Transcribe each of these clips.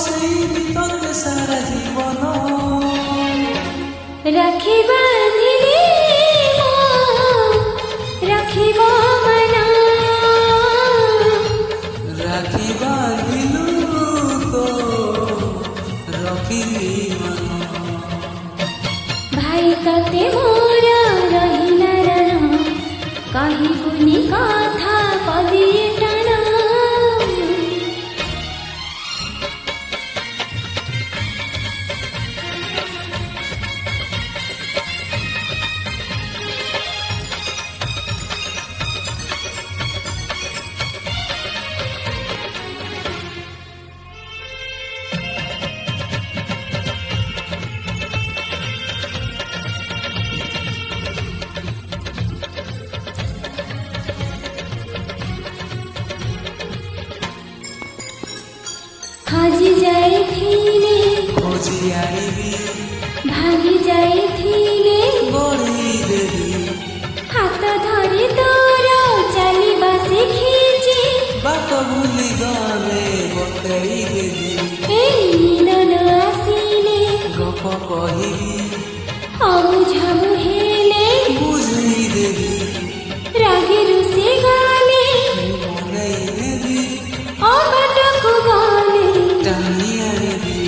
ବସେଇବି ତତେ ସାରା ଜୀବନ। ରାକ୍ଷୀ ବାନ୍ଧିଲି ରାଖିବ ମନ। ରାକ୍ଷୀ ବାନ୍ଧିଲୁ ତ ରଖିବି ମନ। ଭାଇ ତତେ ମୋର ରହିଲା ରାଣ କହିବୁନି କଥା ପଦିଏ ଟାଣ। ହଜି ଯାଇଥିଲେ ଖୋଜି ଆଣିବି ଭାଙ୍ଗି ଯାଇଥିଲେ ଗଢ଼ି ଦେବି। ହାତ ଧରି ତୋର ଚାଲିବା ଶିଖିଛି ବାଟ ଭୁଲି ଗଲେ ବତେଇ ଦେବି। ଏଇ ମିଳନ ଆସିଲେ ଗପ କହିବି ଅବୁଝାବୁ ହେଲେ ବୁଝେଇ ଦେବି। ରାଗି ରୁଷି ଗଲେ ମନେଇ ଦେବି ଅବାଟକୁ ଗଲେ ଟାଣି ଆଣିବି।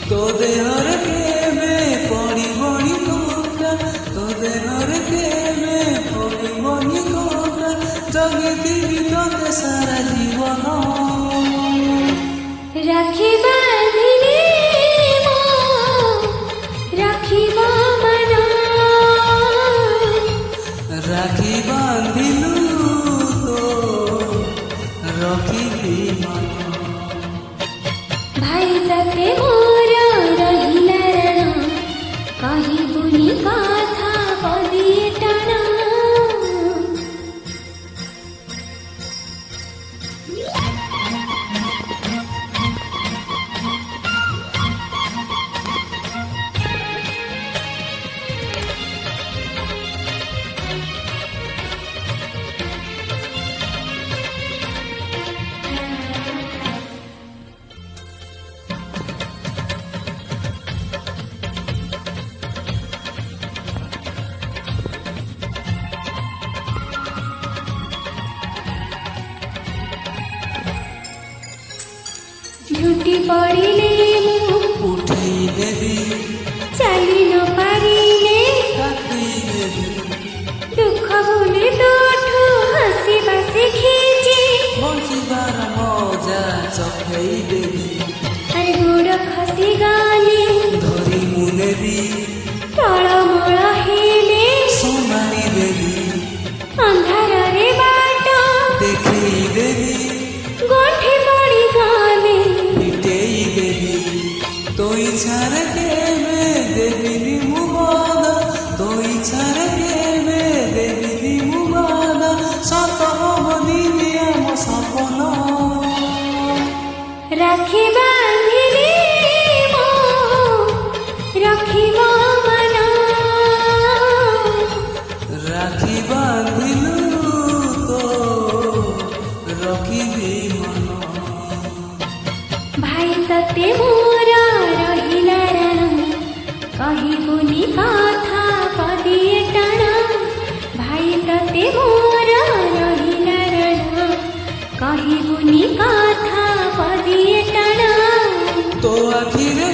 ତୋ ଦେହରେ କେବେ ପଡ଼ିବନି ଧୋକା, ତୋ ଦେହରେ କେବେ ପଡ଼ିବନି ଧୋକା। ଜଗିଥିବି ତତେ ସାରା ଜୀବନ। ରାକ୍ଷୀ ବାନ୍ଧିଲି ରାଖିବ ମନ। ରାକ୍ଷୀ ବାନ୍ଧିଲୁ ତ ରଖିବି ମନ। ଭାଇ ତତେ ମୋର ରହିଲା ରାଣ କହିବୁନି କଥା ପଦିଏ ଟାଣ। ଝୁଟି ପଡ଼ିଲେ ମୁଁ ଉଠେଇ ଦେବି ଚାଲି ନ ପାରିଲେ କାଟି ଦେବି। ଦୁଃଖ ଭୁଲି ତୋଠୁ ହସିବା ଶିଖିଛି ବଞ୍ଚିବାର ମଜା ଚଖେଇ ଦେବି। ଆରେ ଗୋଡ଼ ଖସି ଗଲେ ଧରି ମୁଁ ନେବି ଟଳମଳ ହେଲେ ସମ୍ଭାଳି ଦେବି। ଅନ୍ଧାରରେ ବାଟ ଦେଖେଇ ଦେବି ଗୋଠି ପଡ଼ି ଗଲେ ଫିଟେଇ ଦେବି। ତୋ ଇଚ୍ଛାରେ କେବେ ଦେବିନି ମୁଁ ବାଧା, ତୋ ଇଚ୍ଛାରେ କେବେ ଦେବିନି ମୁଁ ବାଧା। ସତ ହବ ଦିନେ ଆମ ସପନ। ରାକ୍ଷୀ ବାନ୍ଧିଲି ରଖିବ ମନ। ରାକ୍ଷୀ ବାନ୍ଧିଲୁ ତ ରଖିବି ମନ। ଭାଇ ତତେ ମୋର ରହିଲା ରାଣ କହିବୁନି କଥା ପଦିଏ ଟାଣ। ଭାଇ ତତେ ମୋର ରହିଲା ରାଣ କହିବୁନି କଥା ପଦିଏ ଟାଣ। ତୋ ଆଖିରେ